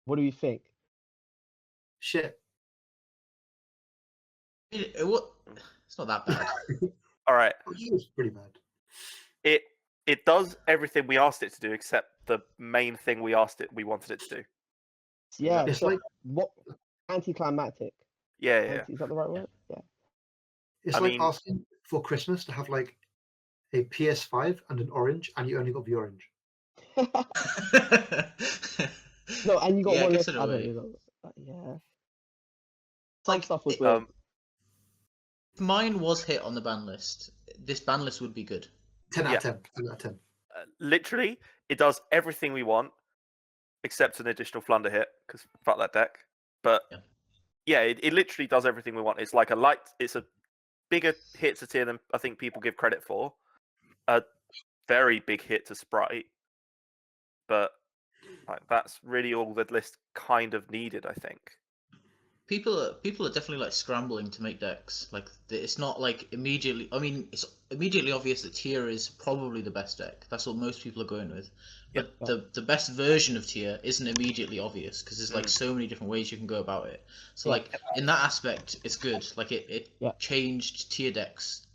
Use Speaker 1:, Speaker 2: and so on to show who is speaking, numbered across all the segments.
Speaker 1: What do you think?
Speaker 2: Shit.
Speaker 3: It's not that bad.
Speaker 4: All right.
Speaker 2: It was pretty bad.
Speaker 4: It does everything we asked it to do, except the main thing we wanted it to do.
Speaker 1: Yeah,
Speaker 2: It's
Speaker 1: so
Speaker 2: like
Speaker 1: what anticlimactic?
Speaker 4: Yeah.
Speaker 1: Is that the right word? Yeah.
Speaker 2: It's
Speaker 4: I
Speaker 2: like
Speaker 4: mean-
Speaker 2: asking for Christmas to have like a PS5 and an orange, and you only got the orange.
Speaker 1: No, and you got
Speaker 3: Yeah, I
Speaker 1: one
Speaker 3: guess
Speaker 1: less.
Speaker 3: in a
Speaker 1: I don't
Speaker 3: way.
Speaker 1: know. Yeah.
Speaker 3: Like,
Speaker 1: Stuff was
Speaker 3: it-
Speaker 1: weird.
Speaker 3: If mine was hit on the ban list, this ban list would be good.
Speaker 2: 10 out
Speaker 4: Yeah.
Speaker 2: of 10. 10 out of 10.
Speaker 4: Literally, it does everything we want, except an additional flunder hit, because fuck that deck. But yeah, it literally does everything we want. It's like it's a bigger hit to tier than I think people give credit for. A very big hit to Sprite, but like, that's really all the list kind of needed, I think.
Speaker 3: People are definitely like scrambling to make decks. Like it's not like immediately. I mean, it's immediately obvious that Tier is probably the best deck. That's what most people are going with. But the best version of Tier isn't immediately obvious because there's like so many different ways you can go about it. So like in that aspect, it's good. Like it changed Tier decks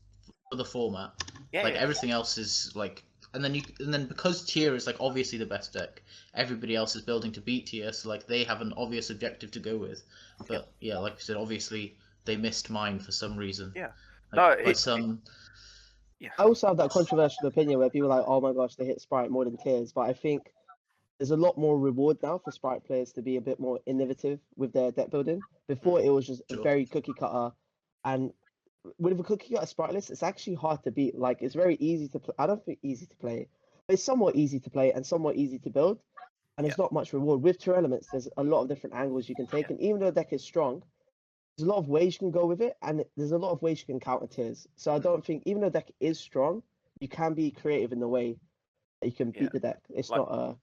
Speaker 3: for the format. Everything else is like. And then because Tier is like obviously the best deck, everybody else is building to beat Tier, so like they have an obvious objective to go with. But yeah, like I said, obviously they missed mine for some reason.
Speaker 4: Yeah.
Speaker 3: Like,
Speaker 1: I also have that controversial opinion where people are like, oh my gosh, they hit Sprite more than Tiers, but I think there's a lot more reward now for Sprite players to be a bit more innovative with their deck building. Before it was just a very cookie cutter, and with a cookie cutter Sprite list, it's actually hard to beat. Like it's very easy to play. I don't think easy to play, but it's somewhat easy to play and somewhat easy to build. And there's not much reward. With Tier Elements, there's a lot of different angles you can take, and even though the deck is strong, there's a lot of ways you can go with it, and there's a lot of ways you can counter Tiers. So I don't think, even though the deck is strong, you can be creative in the way that you can beat the deck. It's
Speaker 4: Like,
Speaker 1: not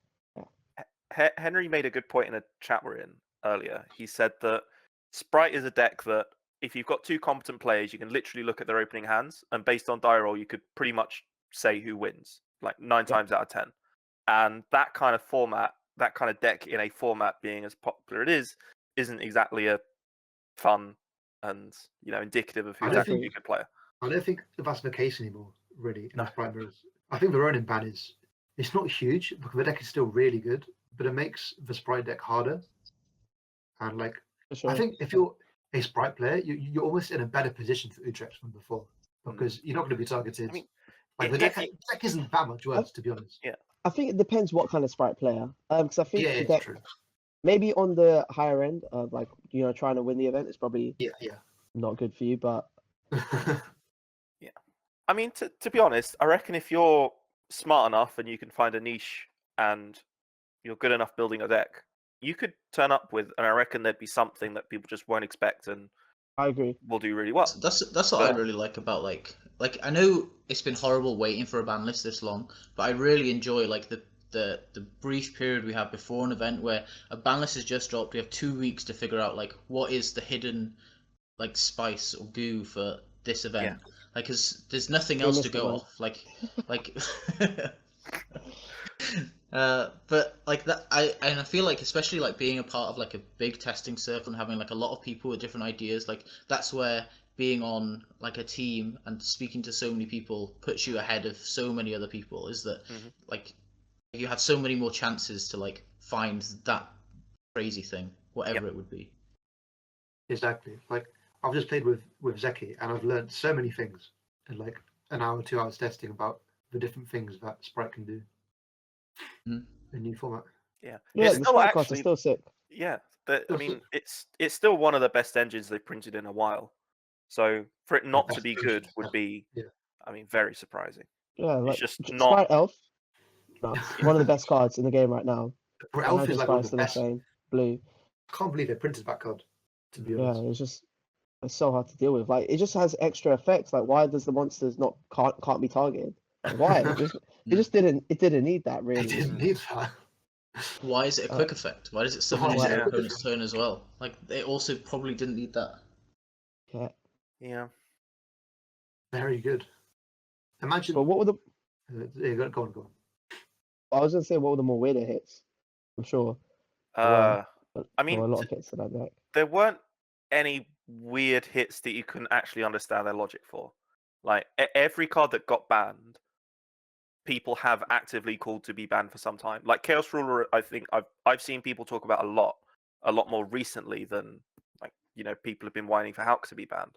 Speaker 4: Henry made a good point in a chat we're in earlier. He said that Sprite is a deck that if you've got two competent players, you can literally look at their opening hands, and based on die roll, you could pretty much say who wins, like 9 times out of 10. And that kind of format, that kind of deck in a format being as popular it is, isn't exactly a fun and indicative of who's actually a good player.
Speaker 2: I don't think that's the case anymore, really, in the Sprite mirrors. I think the Ronin ban it's not huge because the deck is still really good, but it makes the Sprite deck harder. And like, I think if you're a Sprite player, you're almost in a better position for Utrecht than before because you're not going to be targeted. The deck isn't that much worse, to be honest.
Speaker 4: Yeah.
Speaker 1: I think it depends what kind of Sprite player. Because I think the
Speaker 2: it's
Speaker 1: deck,
Speaker 2: true.
Speaker 1: maybe on the higher end of like trying to win the event is probably not good for you. But
Speaker 4: yeah, I mean to be honest, I reckon if you're smart enough and you can find a niche and you're good enough building a deck, you could turn up with, and I reckon there'd be something that people just won't expect and
Speaker 1: I agree
Speaker 4: will do really well.
Speaker 3: That's what I really like about like I know it's been horrible waiting for a ban list this long, but I really enjoy like the brief period we have before an event where a ban list has just dropped. We have 2 weeks to figure out like what is the hidden like spice or goo for this event. Like, cause there's nothing else to go off. Like but like that, I feel like especially like being a part of like a big testing circle and having like a lot of people with different ideas, like that's where being on like a team and speaking to so many people puts you ahead of so many other people. Is that like you have so many more chances to like find that crazy thing, whatever it would be.
Speaker 2: Exactly. Like I've just played with Zeki and I've learned so many things in like an hour, 2 hours testing about the different things that Sprite can do. A new format.
Speaker 1: yeah,
Speaker 4: it's
Speaker 1: the
Speaker 4: still
Speaker 1: Sprite cards are still sick.
Speaker 4: Yeah, but I mean, it's still one of the best engines they've printed in a while. So for it not to be good would be, I mean, very surprising.
Speaker 1: Yeah, like
Speaker 4: it's just
Speaker 1: Sprite
Speaker 4: not
Speaker 1: Elf. No, one of the best cards in the game right now.
Speaker 2: Elf is like one of the best.
Speaker 1: Blue.
Speaker 2: I can't believe they printed that card. To be honest,
Speaker 1: it's so hard to deal with. Like it just has extra effects. Like why does the monsters can't be targeted? Like, why? it didn't need that really.
Speaker 2: It didn't need that.
Speaker 3: Why is it a quick effect? Why does it summon into their opponent's turn as well? Like it also probably didn't need that.
Speaker 4: Yeah.
Speaker 2: Very good. Imagine.
Speaker 1: But what were the?
Speaker 2: Go on.
Speaker 1: I was gonna say what were the more weirder hits? I'm sure.
Speaker 4: I mean,
Speaker 1: a lot of hits to that deck.
Speaker 4: there weren't any weird hits that you couldn't actually understand their logic for. Like every card that got banned, people have actively called to be banned for some time. Like Chaos Ruler, I think I've seen people talk about a lot more recently than people have been whining for Hulk to be banned.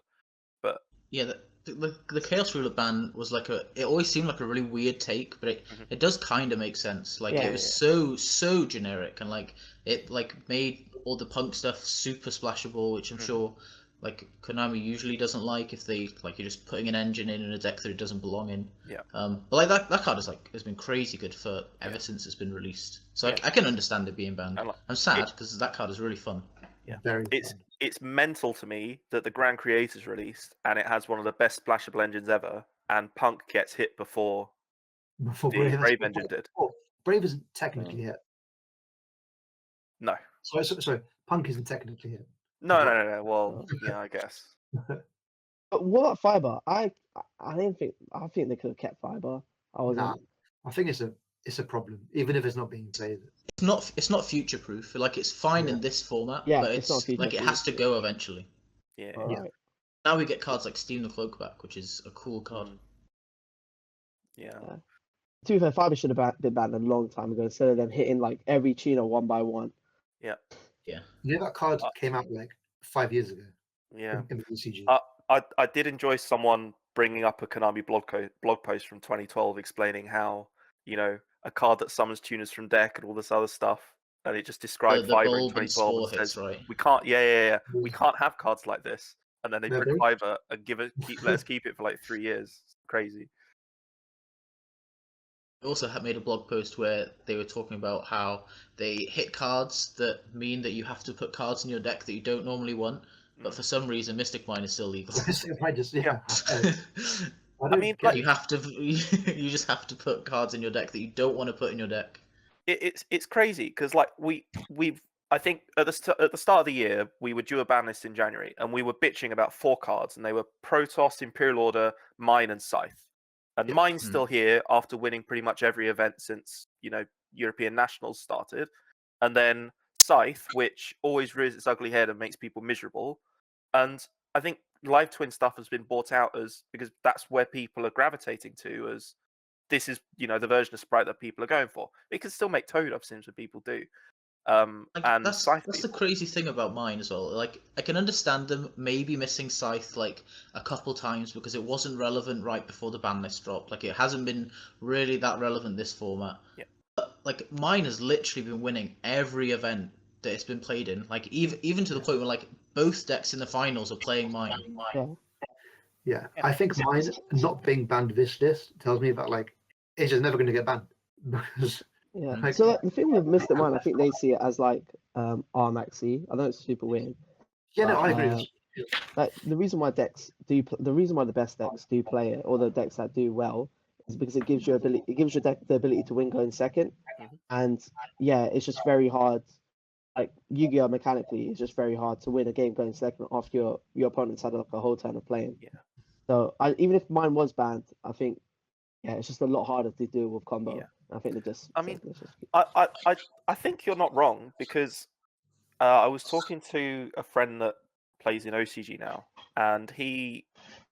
Speaker 4: But
Speaker 3: yeah, the Chaos Ruler ban was it always seemed like a really weird take, but it does kind of make sense. Like it was so generic, and it made all the punk stuff super splashable, which I'm sure Konami usually doesn't like if they you're just putting an engine in a deck that it doesn't belong in.
Speaker 4: Yeah.
Speaker 3: But that card has been crazy good for ever since it's been released. So I can understand it being banned. I'm sad because that card is really fun.
Speaker 4: Yeah.
Speaker 2: Very
Speaker 4: It's mental to me that the Grand Creator's released and it has one of the best splashable engines ever, and Punk gets hit before the Brave engine did.
Speaker 2: Brave isn't technically hit.
Speaker 4: No.
Speaker 2: Sorry, Punk isn't technically hit.
Speaker 4: No. Well, yeah, I guess.
Speaker 1: But what about Fiber? I think they could have kept Fiber.
Speaker 2: I think it's a problem, even if it's not being played.
Speaker 3: It's not future proof. It's fine in this format, but it's not it has to go eventually.
Speaker 4: Yeah.
Speaker 1: Right.
Speaker 3: Now we get cards like Steam the Cloak back, which is a cool card.
Speaker 4: Yeah.
Speaker 1: To be fair, Fiber should have been banned a long time ago instead of them hitting every Chino one by one.
Speaker 4: Yeah.
Speaker 3: Yeah.
Speaker 2: That card came out 5 years ago.
Speaker 4: Yeah.
Speaker 2: In the ECG.
Speaker 4: I did enjoy someone bringing up a Konami blog post from 2012 explaining how a card that summons tuners from deck and all this other stuff, and it just described Fiber in 2012 and says we can't we can't have cards like this, and then they print Fiber and let us keep it for 3 years. It's crazy.
Speaker 3: I also made a blog post where they were talking about how they hit cards that mean that you have to put cards in your deck that you don't normally want, but for some reason Mystic Mine is still legal.
Speaker 4: I mean,
Speaker 3: you just have to put cards in your deck that you don't want to put in your deck.
Speaker 4: It's crazy because I think at the start of the year we were due a ban list in January, and we were bitching about 4 cards, and they were Protoss, Imperial Order, Mine, and Scythe. And Mine's still here after winning pretty much every event since European Nationals started, and then Scythe, which always rears its ugly head and makes people miserable. And I think Live Twin stuff has been bought out because that's where people are gravitating to, as this is the version of Sprite that people are going for. It can still make Toad up sims, what people do. And
Speaker 3: that's the crazy thing about Mine as well. I can understand them maybe missing Scythe a couple times because it wasn't relevant right before the ban list dropped. It hasn't been really that relevant this format.
Speaker 4: Yeah.
Speaker 3: But Mine has literally been winning every event that it's been played in. Even to the point where both decks in the finals are playing Mine.
Speaker 2: Yeah. I think Mine not being banned this list tells me that it's just never going to get banned because.
Speaker 1: Yeah. So the thing with Mystic Mine, I think they see it as RMAXi. I know it's super weird.
Speaker 2: Yeah, no, I agree.
Speaker 1: The reason why the best decks do play it, or the decks that do well, is because it gives your deck the ability to win going second. And it's just very hard. Yu-Gi-Oh! Mechanically, it's just very hard to win a game going second after your opponent's had a whole turn of playing.
Speaker 4: Yeah.
Speaker 1: So even if Mine was banned, I think it's just a lot harder to do with combo.
Speaker 4: Yeah.
Speaker 1: I think they just.
Speaker 4: I mean, I think you're not wrong because I was talking to a friend that plays in OCG now, and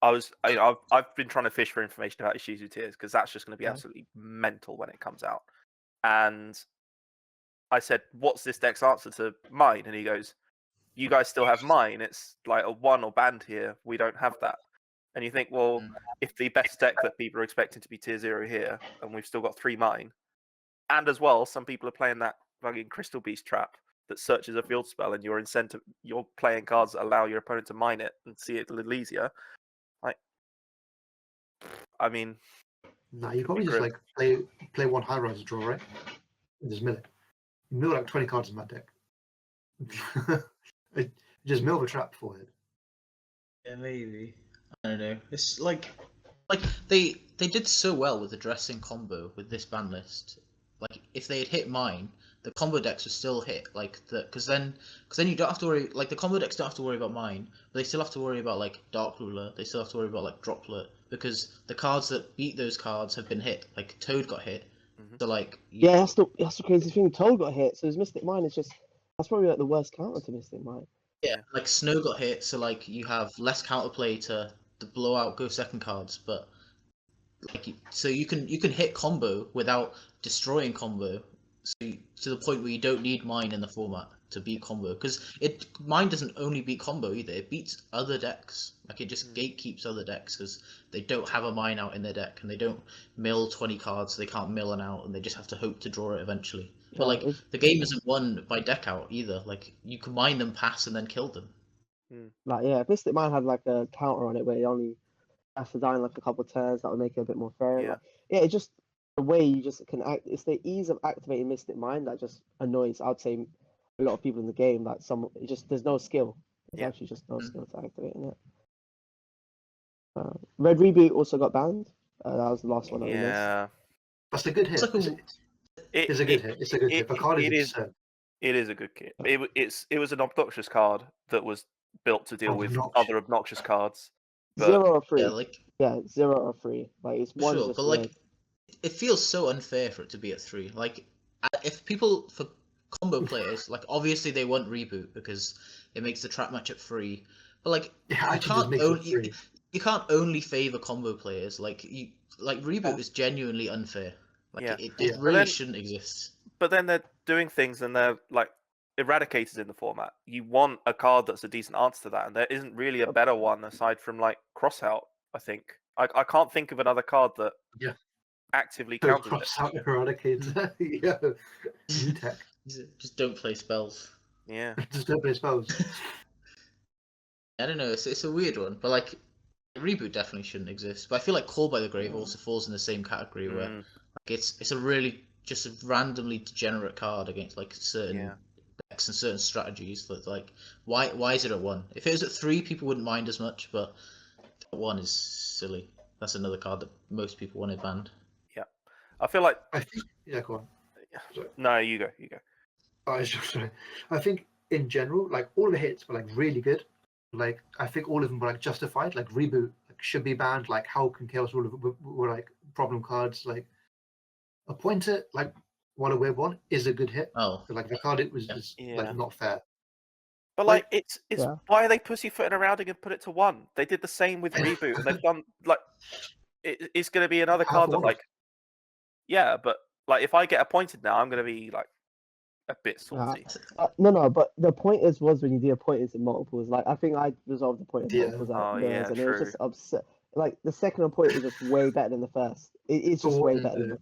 Speaker 4: I've been trying to fish for information about Ishizu Tears because that's just going to be absolutely mental when it comes out. And I said, "What's this deck's answer to Mine?" And he goes, "You guys still have Mine. It's a 1 or banned here. We don't have that." And you think, well, if the best deck that people are expecting to be tier 0 here, and we've still got 3 Mine, and as well, some people are playing that fucking Crystal Beast trap that searches a field spell, and you're playing cards that allow your opponent to mine it and see it a little easier. I mean,
Speaker 2: no, you probably just play 1 high rise draw, right? And just mill it. You mill 20 cards in that deck. Just mill the trap for it.
Speaker 3: Yeah, maybe. I don't know. It's they did so well with addressing combo with this ban list. If they had hit Mine, the combo decks would still hit because then you don't have to worry. The combo decks don't have to worry about Mine, but they still have to worry about Dark Ruler. They still have to worry about Droplet because the cards that beat those cards have been hit. Toad got hit. So
Speaker 1: that's the crazy thing. Toad got hit, so his Mystic Mine is just That's probably like the worst counter to Mystic Mind.
Speaker 3: Yeah, like Snow got hit, so like you have less counterplay to the blowout go second cards, but like so you can hit combo without destroying combo, so to the point where you don't need mine in the format to beat combo, because mine doesn't only beat combo either, it beats other decks. Like it just gatekeeps other decks because they don't have a mine out in their deck and they don't mill 20 cards, so they can't mill an out and they just have to hope to draw it eventually. But like the game isn't won by deck out either. Like you can mine them, pass, and then kill them.
Speaker 1: Like if Mystic Mind had like a counter on it where it only has to die in like a couple of turns, that would make it a bit more fair.
Speaker 4: Yeah.
Speaker 1: Like, it just the way you just can act. It's the ease of activating Mystic Mind that just annoys. I'd say a lot of people in the game. Like there's no skill. There's actually just no skill to activating it. Red Reboot also got banned. That was the last one that we missed.
Speaker 2: That's a good hit. It's a good hit. It's a good hit. The card is absurd.
Speaker 4: It is a good kit. It was an obnoxious card that was built to deal with other obnoxious cards. But,
Speaker 1: 0 or 3.
Speaker 3: Yeah,
Speaker 1: 0 or 3. Like it's one.
Speaker 3: Sure, but like it feels so unfair for it to be at 3. Like if people for combo players, like obviously they want Reboot because it makes the trap matchup free. But like you can't only favor combo players. Like Reboot is genuinely unfair. Like it really shouldn't exist.
Speaker 4: But then they're doing things and they're like Eradicators in the format. You want a card that's a decent answer to that, and there isn't really a better one aside from like Crossout. I think I can't think of another card that actively counters
Speaker 2: Crossout Eradicator. New tech.
Speaker 3: Just don't play spells.
Speaker 4: Yeah.
Speaker 2: Just don't play spells.
Speaker 3: I don't know. It's a weird one, but like Reboot definitely shouldn't exist. But I feel like Call by the Grave also falls in the same category where like it's a really just a randomly degenerate card against like certain decks and certain strategies. That like why is it at 1? If it was at 3, people wouldn't mind as much, but at 1 is silly. That's another card that most people wanted banned.
Speaker 4: Yeah, I feel like
Speaker 2: go on.
Speaker 4: Sorry. No, you go.
Speaker 2: Sorry. I think in general, like all the hits were like really good. Like I think all of them were like justified. Like Reboot should be banned. Like Hulk and Chaos were like problem cards. Like Appointed, like while a weird one, is a good hit.
Speaker 3: Oh,
Speaker 2: but, like the card, it was just like not fair.
Speaker 4: But like it's why are they pussyfooting around and put it to 1? They did the same with Reboot, and they've done like it's going to be another card that like but like if I get Appointed now, I'm going to be like a bit salty.
Speaker 1: No, but the pointers was when you do pointers in multiples. Like I think I resolved the pointers multiples out there, and it was just upset. Like the second point is just way better than the first. It's just way better than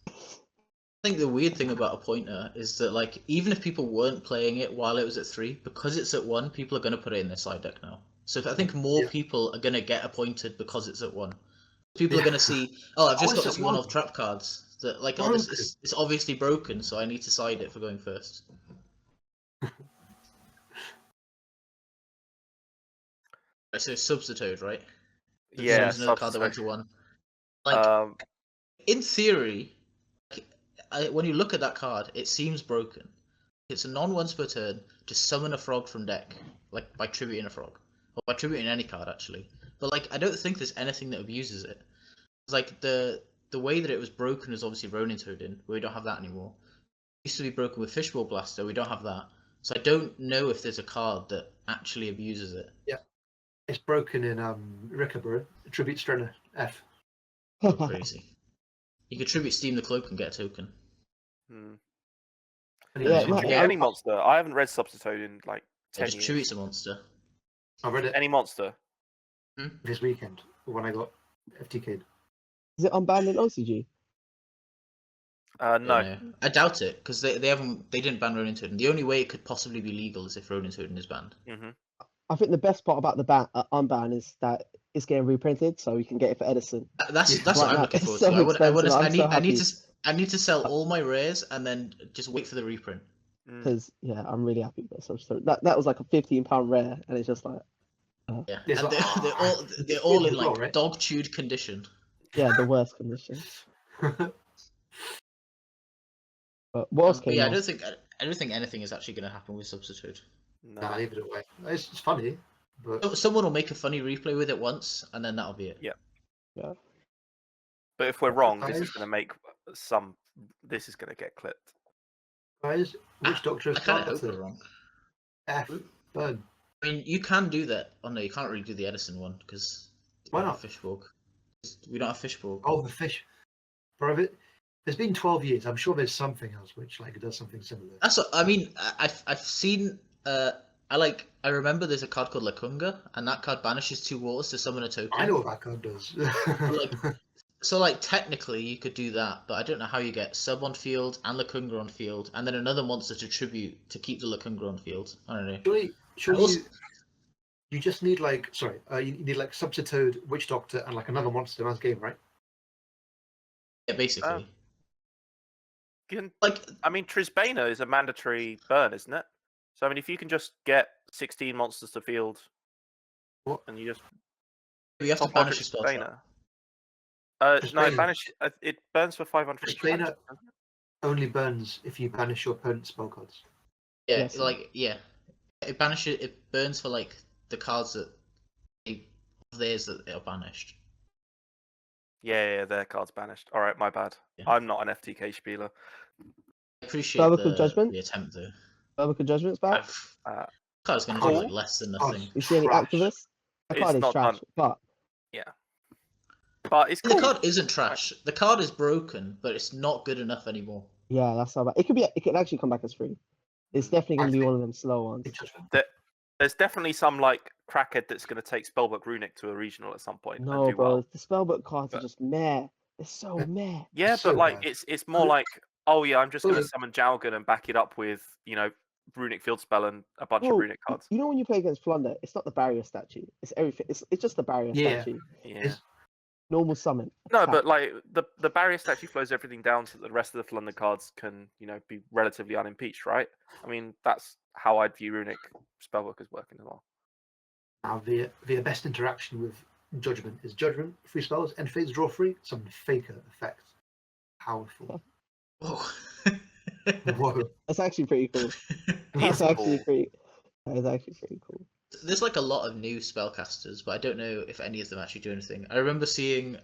Speaker 3: I think the weird thing about a pointer is that like even if people weren't playing it while it was at 3, because it's at 1, people are going to put it in their side deck now. So I think more people are going to get Appointed because it's at 1. People are going to see, I've just got this one-off trap cards that like it's obviously broken, so I need to side it for going first. So Substitute, right?
Speaker 4: Yeah,
Speaker 3: another card that went to 1. Like in theory. When you look at that card, it seems broken. It's a non-once per turn to summon a frog from deck, like by tributing a frog, or by tributing any card actually. But like, I don't think there's anything that abuses it. It's like the way that it was broken is obviously Ronin Toadin, where we don't have that anymore. It used to be broken with Fishbowl Blaster, we don't have that. So I don't know if there's a card that actually abuses it.
Speaker 2: Yeah, it's broken in Rickaborough. Tribute Strenner F.
Speaker 3: Crazy. You could tribute Steam the Cloak and get a token.
Speaker 4: Any monster. I haven't read Substitute in like 10 years.
Speaker 3: Just tributes a monster.
Speaker 2: I read it.
Speaker 4: Any monster.
Speaker 2: This weekend when I got FTK'd.
Speaker 1: Is it unbanned in OCG?
Speaker 4: No.
Speaker 3: I doubt it because they didn't ban Ronin Toadin. The only way it could possibly be legal is if Ronin Toadin is banned.
Speaker 1: I think the best part about the unban is that it's getting reprinted, so we can get it for Edison.
Speaker 3: That's what I'm looking forward to. I need to sell all my rares and then just wait for the reprint.
Speaker 1: Because I'm really happy with this. So that was like a £15 rare, and it's just like
Speaker 3: and they're all in like dog chewed condition.
Speaker 1: Yeah, the worst condition. But what else came
Speaker 3: I don't think anything is actually going to happen with Substitute.
Speaker 2: No, leave it away. It's funny, but
Speaker 3: someone will make a funny replay with it once, and then that'll be it.
Speaker 1: Yeah.
Speaker 4: But if we're wrong, this is going to make this is going to get clipped.
Speaker 2: Guys, Witch Doctor
Speaker 3: I
Speaker 2: has
Speaker 3: kind of hope
Speaker 2: started.
Speaker 3: we're wrong.
Speaker 2: F. Burn.
Speaker 3: I mean, you can do that. Oh no, you can't really do the Edison one because
Speaker 2: Why not?
Speaker 3: Fishborg. We don't have Fishborg.
Speaker 2: Oh, the fish. Private. There's been 12 years. I'm sure there's something else which like does something similar.
Speaker 3: That's what I mean. I've seen. I remember there's a card called Lacunga, and that card banishes 2 waters to summon a token.
Speaker 2: I know what that card does.
Speaker 3: So technically you could do that, but I don't know how you get sub on field and Lacunga on field, and then another monster to tribute to keep the Lacunga on field. I don't know.
Speaker 2: Surely you just need you need like Substitute, Witch Doctor, and like another monster last game, right?
Speaker 3: Yeah, basically.
Speaker 4: I mean, Trisbana is a mandatory burn, isn't it? So I mean, if you can just get 16 monsters to field, and you just
Speaker 3: you have to banish a spell.
Speaker 2: No,
Speaker 4: it burns for 500.
Speaker 2: Trisbana only burns if you banish your opponent's spell cards.
Speaker 3: Yeah, it burns for like the cards that theirs that are banished.
Speaker 4: Yeah, their card's banished. All right, my bad. Yeah. I'm not an FTK spieler.
Speaker 3: I appreciate the attempt though.
Speaker 1: Biblical Judgment's back.
Speaker 3: Card's going to do like less than nothing.
Speaker 1: You see any activists? That card is trash. But
Speaker 4: yeah, but it's cool.
Speaker 3: The card isn't trash. The card is broken, but it's not good enough anymore.
Speaker 1: Yeah, that's how bad. It could actually come back as free. It's definitely going to be one of them slow ones.
Speaker 4: There's definitely some like crackhead that's going to take Spellbook Runic to a regional at some point.
Speaker 1: No,
Speaker 4: and do
Speaker 1: bro,
Speaker 4: well.
Speaker 1: The Spellbook cards are just meh. They're so meh.
Speaker 4: Yeah, but like it's more like, oh yeah, I'm just going to summon Jalgun and back it up with Runic Field Spell and a bunch of Runic cards.
Speaker 1: You know when you play against Flunder, it's not the barrier statue. It's everything. It's just the barrier statue.
Speaker 4: Yeah.
Speaker 1: It's normal summon.
Speaker 4: No, but like the barrier statue flows everything down so that the rest of the Flunder cards can be relatively unimpeached, right? I mean that's how I'd view Runic Spellbook as working as well.
Speaker 2: Now the best interaction with Judgment is Judgment, free spells, and phase draw free, some faker effect. Powerful.
Speaker 3: Oh.
Speaker 2: Whoa.
Speaker 1: That's actually pretty cool. That is actually pretty cool.
Speaker 3: There's like a lot of new spellcasters, but I don't know if any of them actually do anything. I remember seeing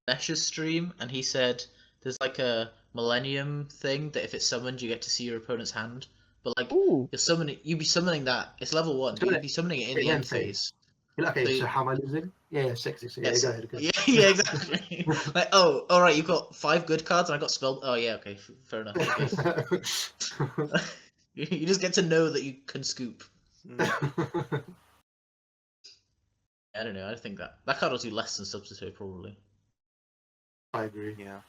Speaker 3: Nesh's stream, and he said there's like a Millennium thing that if it's summoned, you get to see your opponent's hand. But like you'd be summoning that. It's level 1. You'd be summoning it in the end phase.
Speaker 2: Okay, so how am I losing? Yeah, 60. So yeah, go ahead.
Speaker 3: Yeah, exactly. Like, oh, all right, you've got 5 good cards, and I got spelled. Oh yeah, okay, fair enough. You just get to know that you can scoop. I don't know. I think that card will do less than Substitute probably.
Speaker 2: I agree.
Speaker 4: Yeah.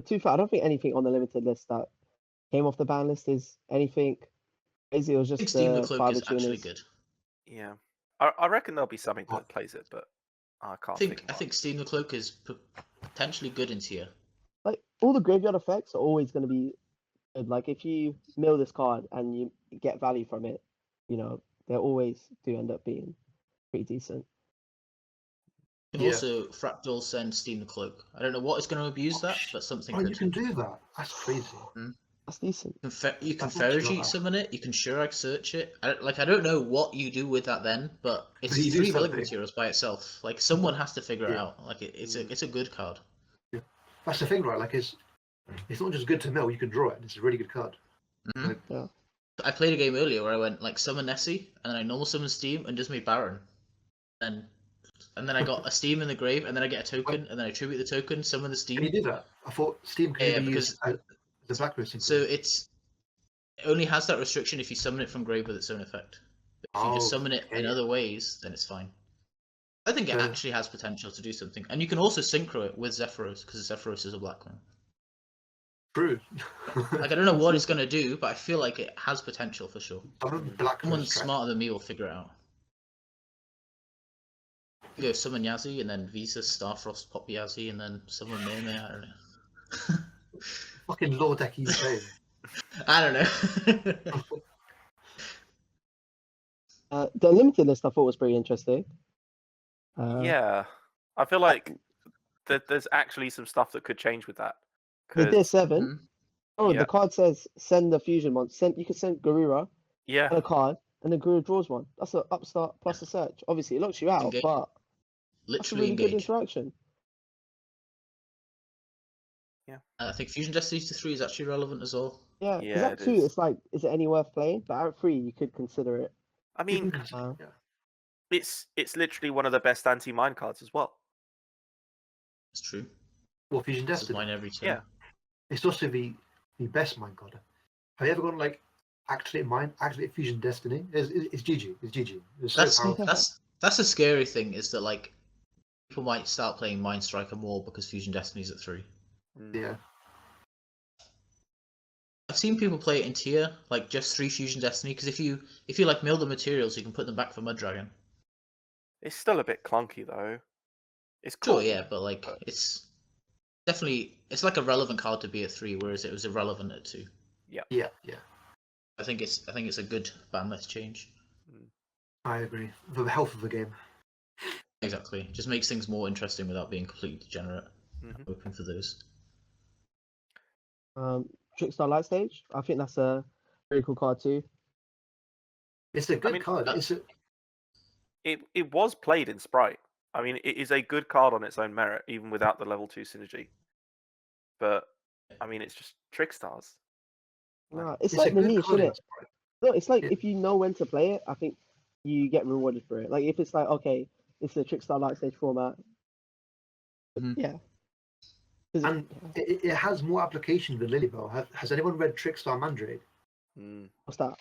Speaker 1: Too far. I don't think anything on the limited list that came off the ban list is anything crazy. It was just
Speaker 3: Steam the Cloak is actually good.
Speaker 4: Yeah. I reckon there'll be something that plays it, but I can't think.
Speaker 3: I think Steam the Cloak is potentially good in tier.
Speaker 1: Like all the graveyard effects are always going to be good. Like if you mill this card and you get value from it, they always do end up being pretty decent.
Speaker 3: You can also Fractal send Steam the Cloak. I don't know what is going to abuse that, but something.
Speaker 2: You can do that. That's crazy.
Speaker 1: That's decent.
Speaker 3: You can Ferrigite summon it. You can Shurag search it. I don't know what you do with that then, but it's 3 Malignant Materials by itself. Like someone has to figure it out. Like it's a good card.
Speaker 2: Yeah, that's the thing, right? Like it's not just good to mill. You can draw it. It's a really good card.
Speaker 3: Mm-hmm.
Speaker 2: Like,
Speaker 1: yeah.
Speaker 3: I played a game earlier where I went like summon Nessie and then I normal summon Steam and just made Baron, and then I got a Steam in the grave and then I get a token and then I tribute the token, summon the Steam.
Speaker 2: Can you do that? I thought Steam could be used as the blacklist.
Speaker 3: So it only has that restriction if you summon it from grave with its own effect. If you just summon it in other ways, then it's fine. I think it actually has potential to do something, and you can also synchro it with Zephyros because Zephyros is a black one.
Speaker 2: True.
Speaker 3: Like I don't know what it's gonna do, but I feel like it has potential for sure. Someone smarter than me will figure it out. You go summon Yazzie and then Visa Starfrost pop Yazzie and then summon Meme. I don't know.
Speaker 2: Fucking Lord Decky's saying.
Speaker 3: I don't know.
Speaker 1: The limited list I thought was pretty interesting.
Speaker 4: Yeah, I feel like there's actually some stuff that could change with that.
Speaker 1: With this 7, the card says send the fusion monster. You can send Garura.
Speaker 4: Yeah.
Speaker 1: And a card, and then Garura draws one. That's an upstart plus a search. Obviously, it locks you out, but
Speaker 3: literally
Speaker 1: that's a really good interaction.
Speaker 3: I think Fusion Destiny to 3 is actually relevant as well.
Speaker 1: Yeah, because
Speaker 4: Yeah,
Speaker 1: at
Speaker 4: it
Speaker 1: 2,
Speaker 4: is.
Speaker 1: it's like, is it any worth playing? But at 3, you could consider it.
Speaker 4: I mean,
Speaker 2: Yeah.
Speaker 4: it's literally one of the best anti-mine cards as well.
Speaker 3: It's true.
Speaker 2: Well, Fusion
Speaker 3: This is
Speaker 2: Destiny.
Speaker 3: mine every turn.
Speaker 4: Yeah.
Speaker 2: It's also the best mine card. Have you ever gone like activate Fusion Destiny? It's GG. It's GG. It's so powerful.
Speaker 3: That's a scary thing, is that like people might start playing Mind Striker more because Fusion Destiny's at 3.
Speaker 2: Yeah.
Speaker 3: I've seen people play it in tier, like just 3 Fusion Destiny, because if you like mill the materials, you can put them back for Mud Dragon.
Speaker 4: It's still a bit clunky though. It's cool.
Speaker 3: Sure, yeah, but like it's definitely like a relevant card to be at 3, whereas it was irrelevant at 2.
Speaker 2: Yeah.
Speaker 3: I think it's a good ban list change.
Speaker 2: I agree. For the health of the game.
Speaker 3: Exactly, just makes things more interesting without being completely degenerate.
Speaker 4: Mhm.
Speaker 3: I'm hoping for those.
Speaker 1: Trickstar Light Stage. I think that's a very cool card too.
Speaker 2: It's a good
Speaker 4: mean,
Speaker 2: card.
Speaker 4: It was played in Sprite. I mean, it is a good card on its own merit, even without the level 2 synergy. But I mean, it's just Trickstars.
Speaker 1: No, it's
Speaker 2: a
Speaker 1: like the
Speaker 2: good
Speaker 1: niche,
Speaker 2: card
Speaker 1: isn't
Speaker 2: in
Speaker 1: it?
Speaker 2: Sprite.
Speaker 1: No, it's like
Speaker 2: Yeah.
Speaker 1: if you know when to play it, I think you get rewarded for it. Like if it's like, okay, it's a Trickstar Light Stage format.
Speaker 3: Mhm.
Speaker 1: Yeah. 'Cause
Speaker 2: And it has more application than Lilybell. Has anyone read Trickstar Mandrake?
Speaker 1: what's that?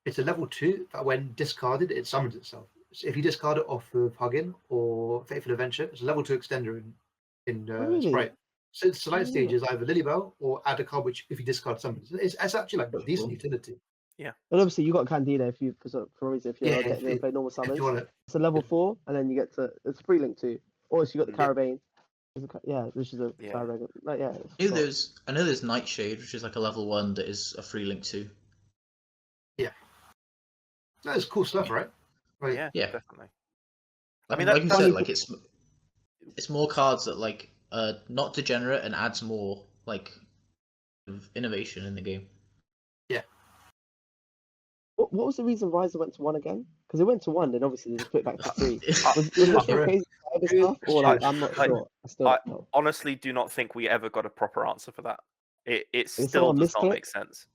Speaker 2: It's a level 2 that when discarded, it summons itself. So if you discard it off of Huggin or Fateful Adventure, it's a level 2 extender in
Speaker 1: Really?
Speaker 2: Sprite. So the light
Speaker 1: Oh.
Speaker 2: stage is either Lilybell or add a card which, if you discard summons, it's actually like
Speaker 3: That's
Speaker 2: decent
Speaker 3: cool.
Speaker 2: utility.
Speaker 1: And obviously you got Candida if you for a reason if you're
Speaker 2: Yeah,
Speaker 1: getting in play normal
Speaker 2: if
Speaker 1: summons.
Speaker 2: you want to.
Speaker 1: It's a level 4, and then you get to it's free link 2. Or you got the
Speaker 2: Yeah.
Speaker 1: Carabane. Yeah, which is a
Speaker 4: Yeah.
Speaker 1: Carabane. Like, yeah.
Speaker 3: I know there's Nightshade, which is like a level 1 that is a free link 2.
Speaker 2: That's cool stuff, right? Like,
Speaker 3: Yeah.
Speaker 4: Definitely.
Speaker 3: I mean,
Speaker 4: that-
Speaker 3: like you
Speaker 4: that's-
Speaker 3: said, like it's more cards that like not degenerate and adds more like innovation in the game.
Speaker 1: What was the reason Ryza went to 1 again? Because it went to 1, then obviously they just put it back to 3. Was there some crazy cyber stuff, or like I'm not sure? I still don't know.
Speaker 4: honestly do not think we ever got a proper answer for that. It still
Speaker 1: someone
Speaker 4: does not
Speaker 1: misclicked?
Speaker 4: make sense.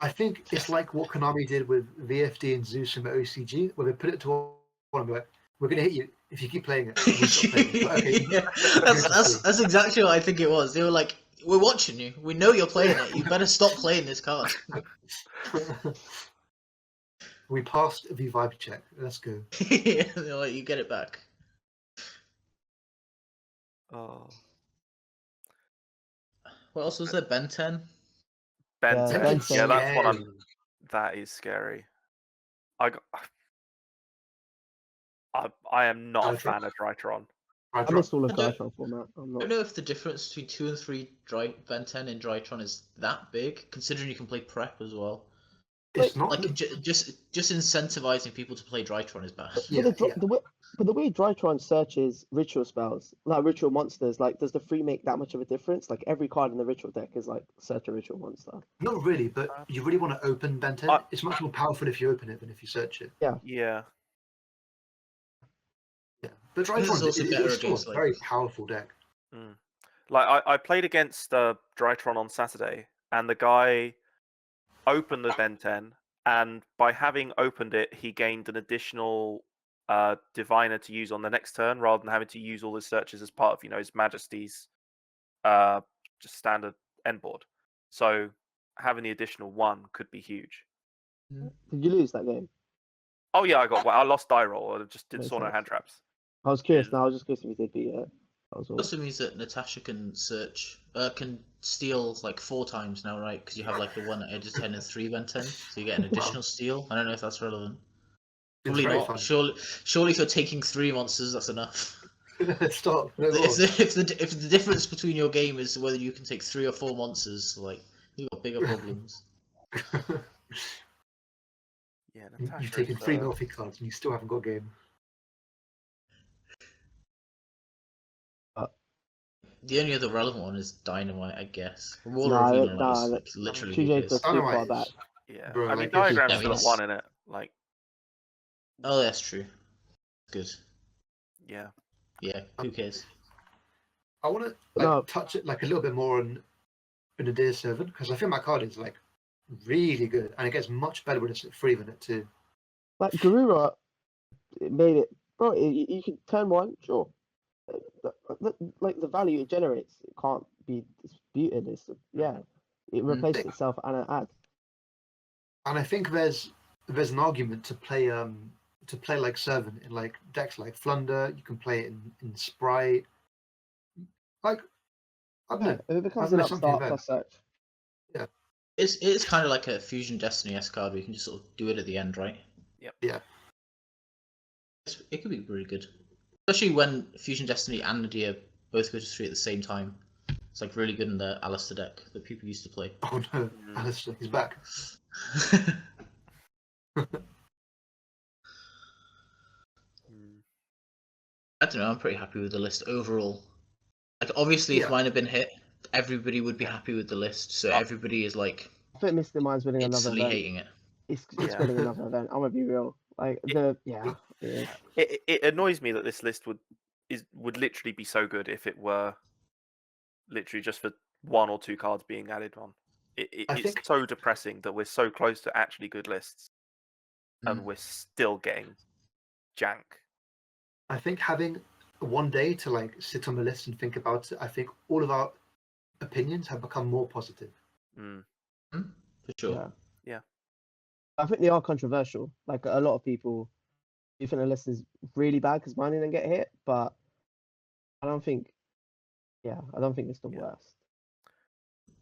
Speaker 2: I think it's like what Konami did with VFD and Zeus and the OCG, where they put it to one and be like, "We're gonna hit you if you keep playing it." And we stop playing it. But, okay,
Speaker 3: Yeah, that's exactly what I think it was. They were like, "We're watching you. We know you're playing it. You better stop playing this card."
Speaker 2: We passed the vibe check. Let's go.
Speaker 3: Yeah, they're like, "You get it back."
Speaker 4: Oh,
Speaker 3: What else was there? Ben 10.
Speaker 4: Ben
Speaker 1: Yeah,
Speaker 4: 10.
Speaker 1: Ben
Speaker 4: Yeah,
Speaker 1: 10.
Speaker 4: that's one.
Speaker 2: Scary.
Speaker 4: That is scary. I am not a fan of Drytron.
Speaker 1: I missed all of
Speaker 3: I don't-
Speaker 1: Drytron format. I'm
Speaker 3: I
Speaker 1: not.
Speaker 3: don't know if the difference between 2 and 3 Ben 10 and Drytron is that big, considering you can play prep as well.
Speaker 2: It's not.
Speaker 3: Like just incentivizing people to play Drytron is bad.
Speaker 2: Yeah,
Speaker 1: But the way Drytron searches ritual spells, like ritual monsters, like does the 3 make that much of a difference? Like every card in the ritual deck is like search a ritual monster.
Speaker 2: Not really, but you really want to open Ben 10. It's much more powerful if you open it than if you search it.
Speaker 4: Yeah.
Speaker 2: Yeah. But
Speaker 3: This is
Speaker 2: Drytron
Speaker 3: also
Speaker 2: is
Speaker 3: better
Speaker 2: still
Speaker 3: against,
Speaker 2: a
Speaker 3: like-
Speaker 2: very powerful deck.
Speaker 4: Like I played against Drytron on Saturday, and the guy opened the Ben 10, and by having opened it, he gained an additional diviner to use on the next turn, rather than having to use all his searches as part of his Majesty's just standard end board. So having the additional 1 could be huge.
Speaker 1: Did you lose that game?
Speaker 4: Oh yeah, I lost die roll. I just
Speaker 1: Makes
Speaker 4: saw no
Speaker 1: sense.
Speaker 4: hand traps.
Speaker 1: I was curious. Now I was just curious if you did beat it. That was
Speaker 3: It
Speaker 1: all.
Speaker 3: also means that Natasha can can steal like 4 times now, right? Because you have like the one at edge 10 and 3 Ben 10, so you get an additional steal. I don't know if that's relevant.
Speaker 2: It's
Speaker 3: Probably
Speaker 2: very
Speaker 3: not.
Speaker 2: fun.
Speaker 3: Surely if you're taking 3 monsters, that's enough.
Speaker 2: Stop. No more.
Speaker 3: If the difference between your game is whether you can take 3 or 4 monsters, like you've got bigger problems.
Speaker 4: Yeah,
Speaker 2: You've taken 3 Melfi cards and you still haven't got game.
Speaker 3: The only other relevant one is Dynamite, I guess. Water
Speaker 1: Nah,
Speaker 3: of Healing
Speaker 1: nah,
Speaker 3: is
Speaker 1: that-
Speaker 3: like literally
Speaker 1: TJ
Speaker 3: who
Speaker 1: goes
Speaker 3: cares?
Speaker 1: too far
Speaker 2: Dynamite
Speaker 1: back.
Speaker 2: is-
Speaker 4: Yeah,
Speaker 2: Bro,
Speaker 4: I mean
Speaker 2: like,
Speaker 4: Diagram's
Speaker 3: I mean,
Speaker 4: still at
Speaker 3: it's-
Speaker 4: 1 in it. Like,
Speaker 3: Oh, that's true. Good.
Speaker 4: yeah.
Speaker 3: Yeah, who cares?
Speaker 2: I want to touch it like a little bit more on the Deer Servant, because I think my card is like really good, and it gets much better when it's at 3 than at 2.
Speaker 1: Like Garura, it made it, bro. You can turn 1, sure. Like the value it generates, it can't be disputed. It replaced itself and an ad.
Speaker 2: And I think there's an argument to play like Servant in like decks like Flunder. You can play it in Sprite. Like, I don't know.
Speaker 1: If it becomes an upstart plus search.
Speaker 2: Yeah.
Speaker 3: It's kind of like a Fusion Destiny-esque card where you can just sort of do it at the end, right?
Speaker 4: Yep.
Speaker 2: Yeah.
Speaker 3: It could be really good. Especially when Fusion Destiny and Nadir both go to 3 at the same time. It's like really good in the Alistair deck that people used to play.
Speaker 2: Oh no, Alistair, he's back.
Speaker 3: I don't know, I'm pretty happy with the list overall. Like, obviously, if mine had been hit, everybody would be happy with the list, so everybody is like...
Speaker 1: I think Mr. Mind's winning another event.
Speaker 3: hating it.
Speaker 1: It's winning another event, I'm gonna be real. Like,
Speaker 4: It annoys me that this list would literally be so good if it were literally just for 1 or 2 cards being added on. It's so depressing that we're so close to actually good lists, and we're still getting jank.
Speaker 2: I think having one day to like sit on the list and think about it, I think all of our opinions have become more positive.
Speaker 3: For sure.
Speaker 2: Yeah.
Speaker 1: I think they are controversial. Like, a lot of people, you think the list is really bad because mine didn't get hit, but I don't think it's the worst.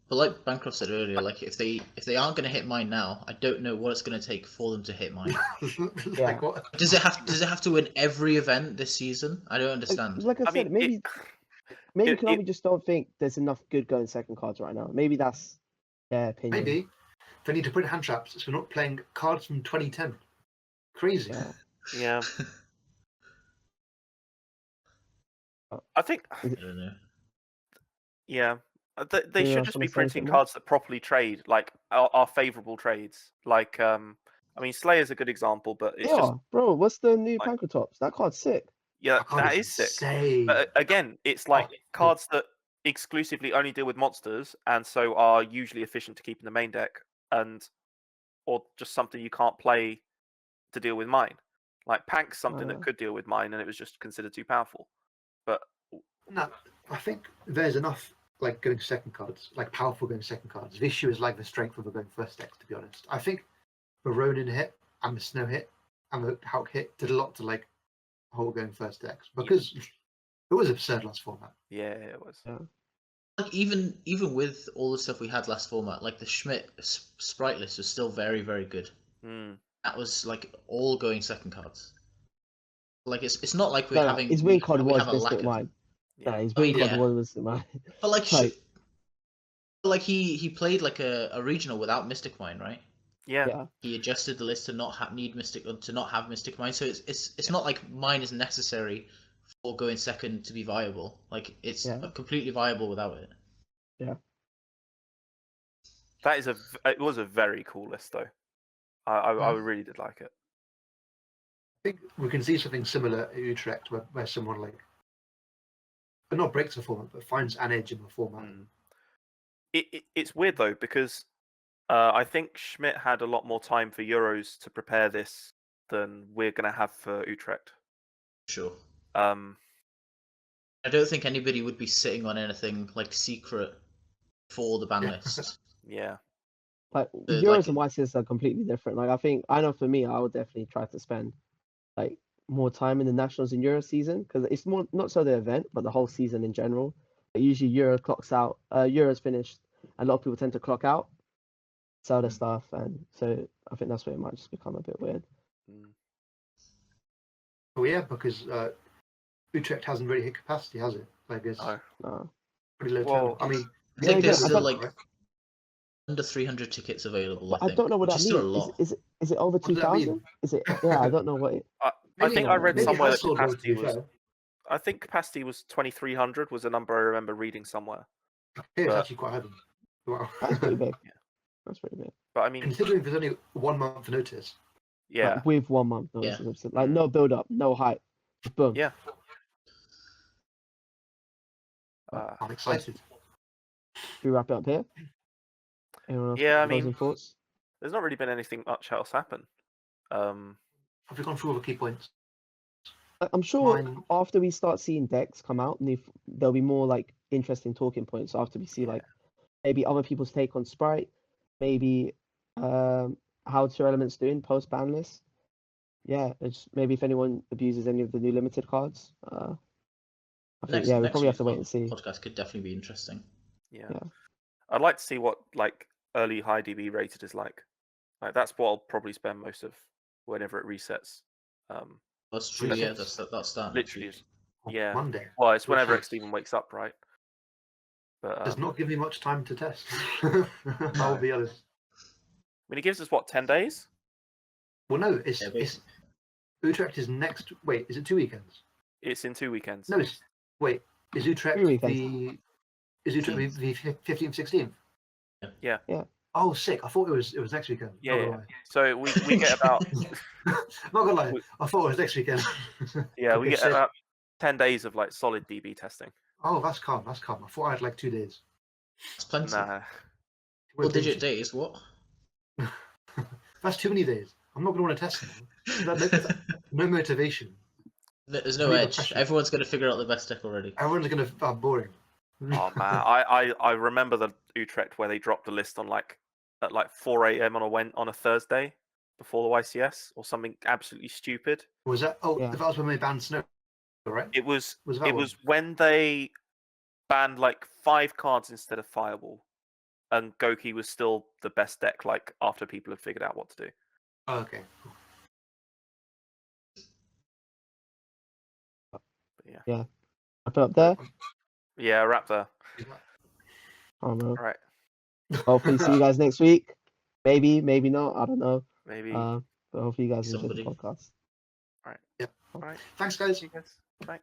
Speaker 3: But like Bancroft said earlier, like if they aren't going to hit mine now, I don't know what it's going to take for them to hit mine.
Speaker 2: Like what?
Speaker 3: Does it have to win every event this season? I don't understand.
Speaker 1: Like I said, maybe Konami just don't think there's enough good going second cards right now. Maybe that's their opinion.
Speaker 2: Maybe they need to put hand traps so we're not playing cards from 2010. Crazy.
Speaker 4: Yeah. I think.
Speaker 3: I don't know.
Speaker 4: Yeah. They should just be printing cards that properly trade, like are favourable trades. Like, I mean, Slayer's a good example, but it's just...
Speaker 1: Bro, what's the new Pankratops? That card's sick.
Speaker 4: Yeah, that is sick. But again, it's like cards that exclusively only deal with monsters, and so are usually efficient to keep in the main deck, or just something you can't play to deal with mine. Like Pank's something that could deal with mine, and it was just considered too powerful. But
Speaker 2: no, I think there's enough like going second cards, like powerful going second cards. The issue is like the strength of the going first decks, to be honest. I think the Ronin hit and the Snow hit and the Hulk hit did a lot to like whole going first decks, because it was absurd last format.
Speaker 4: Yeah, it was.
Speaker 1: Yeah.
Speaker 3: Like even with all the stuff we had last format, like the Schmidt Sprite list was still very, very good. That was like all going second cards. Like it's not like we're having
Speaker 1: his win card was Mystic
Speaker 3: Mine.
Speaker 1: Yeah, his win card was Mystic Mine.
Speaker 3: But like he played like a regional without Mystic Mine, right?
Speaker 4: Yeah.
Speaker 3: He adjusted the list to not have Mystic Mine, so it's not like mine is necessary for going second to be viable. Like it's completely viable without it.
Speaker 1: Yeah.
Speaker 4: It was a very cool list though. I really did like it.
Speaker 2: I think we can see something similar at Utrecht where someone like, but not breaks the format, but finds an edge in the format.
Speaker 4: It's weird though, because I think Schmidt had a lot more time for Euros to prepare this than we're going to have for Utrecht.
Speaker 3: Sure. I don't think anybody would be sitting on anything like secret for the ban list.
Speaker 4: Yeah.
Speaker 1: Like Euros and YCS are completely different. Like I know for me, I would definitely try to spend like more time in the Nationals and Euro season, because it's more not so the event, but the whole season in general. But usually Euro clocks out, Euro's finished, a lot of people tend to clock out, sell their stuff, and so I think that's where it might just become a bit weird.
Speaker 2: Well, yeah, because Utrecht hasn't really hit capacity, has it? Like it's pretty low turnover. I mean,
Speaker 3: I think there's still like under 300 tickets available.
Speaker 1: I don't know what that means. Is it over 2,000? Is it? Yeah, I don't know what it.
Speaker 4: I think I read somewhere that capacity was. I think capacity was 2,300 was a number I remember reading somewhere.
Speaker 2: Yeah, it's actually quite heavy. Wow.
Speaker 1: That's pretty big. That's pretty big.
Speaker 4: But I mean,
Speaker 2: considering there's only 1 month notice.
Speaker 4: Yeah.
Speaker 1: Like, with 1 month notice, like no build up, no hype, boom.
Speaker 4: Yeah.
Speaker 2: I'm excited.
Speaker 1: Should we wrap it up here? Anyone else
Speaker 4: Yeah,
Speaker 1: got
Speaker 4: I mean-
Speaker 1: closing thoughts?
Speaker 4: There's not really been anything much else happen.
Speaker 2: Have we gone through all the key points?
Speaker 1: I'm sure
Speaker 2: Mine-
Speaker 1: after we start seeing decks come out, there'll be more like interesting talking points after we see like maybe other people's take on Sprite, maybe how Two Elements doing post ban list. Yeah, it's maybe if anyone abuses any of the new limited cards. I think we probably have to wait and see.
Speaker 3: Podcast could definitely be interesting.
Speaker 4: Yeah.
Speaker 1: Yeah.
Speaker 4: I'd like to see what like early high DB rated is like. Like that's what I'll probably spend most of whenever it resets.
Speaker 3: That's true. Yeah, that's starting.
Speaker 4: Literally, yeah.
Speaker 2: Monday.
Speaker 4: Well, it's
Speaker 2: Which
Speaker 4: whenever
Speaker 2: is-
Speaker 4: X even wakes up, right? But
Speaker 2: Does not give me much time to test. I'll be honest.
Speaker 4: I mean, it gives us what 10 days?
Speaker 2: Well, no, it's
Speaker 3: basically.
Speaker 2: Utrecht is next. Wait, is it 2 weekends?
Speaker 4: It's in 2 weekends.
Speaker 2: No, it's wait. Is Utrecht
Speaker 1: 3 weekends.
Speaker 2: the 15th, 16th?
Speaker 4: Yeah.
Speaker 2: Oh, sick! I thought it was next weekend.
Speaker 4: Yeah,
Speaker 2: Not
Speaker 4: yeah.
Speaker 2: gonna lie.
Speaker 4: So we get about
Speaker 2: Not gonna lie, I thought it was next weekend.
Speaker 4: yeah we
Speaker 2: Okay,
Speaker 4: get
Speaker 2: sick.
Speaker 4: about 10 days of like solid DB testing.
Speaker 2: Oh, that's calm. That's calm. I thought I had like 2 days.
Speaker 3: That's plenty.
Speaker 4: Nah.
Speaker 3: Well, digit days. What?
Speaker 2: That's too many days. I'm not gonna want to test them. No motivation.
Speaker 3: There's no
Speaker 2: Really
Speaker 3: edge.
Speaker 2: pressure.
Speaker 3: Everyone's gonna figure out the best deck already.
Speaker 2: Everyone's gonna boring.
Speaker 4: Oh man, I remember the Utrecht where they dropped a list on like at like 4 a.m. on a Thursday before the YCS or something absolutely stupid.
Speaker 2: Was that? Oh,
Speaker 1: Yeah.
Speaker 2: that was when they banned Snow, right?
Speaker 4: It was
Speaker 2: Was that
Speaker 4: it
Speaker 2: one?
Speaker 4: was when they banned like 5 cards instead of Fireball, and Goki was still the best deck. Like after people had figured out what to do.
Speaker 2: Oh, okay.
Speaker 4: But yeah,
Speaker 1: Wrap it up there.
Speaker 4: yeah, wrap there.
Speaker 1: Oh no.
Speaker 4: All right,
Speaker 1: Hopefully see you guys next week. Maybe not. I don't know.
Speaker 4: maybe.
Speaker 1: But hopefully you guys enjoy the
Speaker 3: Somebody.
Speaker 1: podcast.
Speaker 4: All right.
Speaker 2: Yep.
Speaker 4: All right.
Speaker 2: Thanks, guys.
Speaker 4: See you guys. Bye.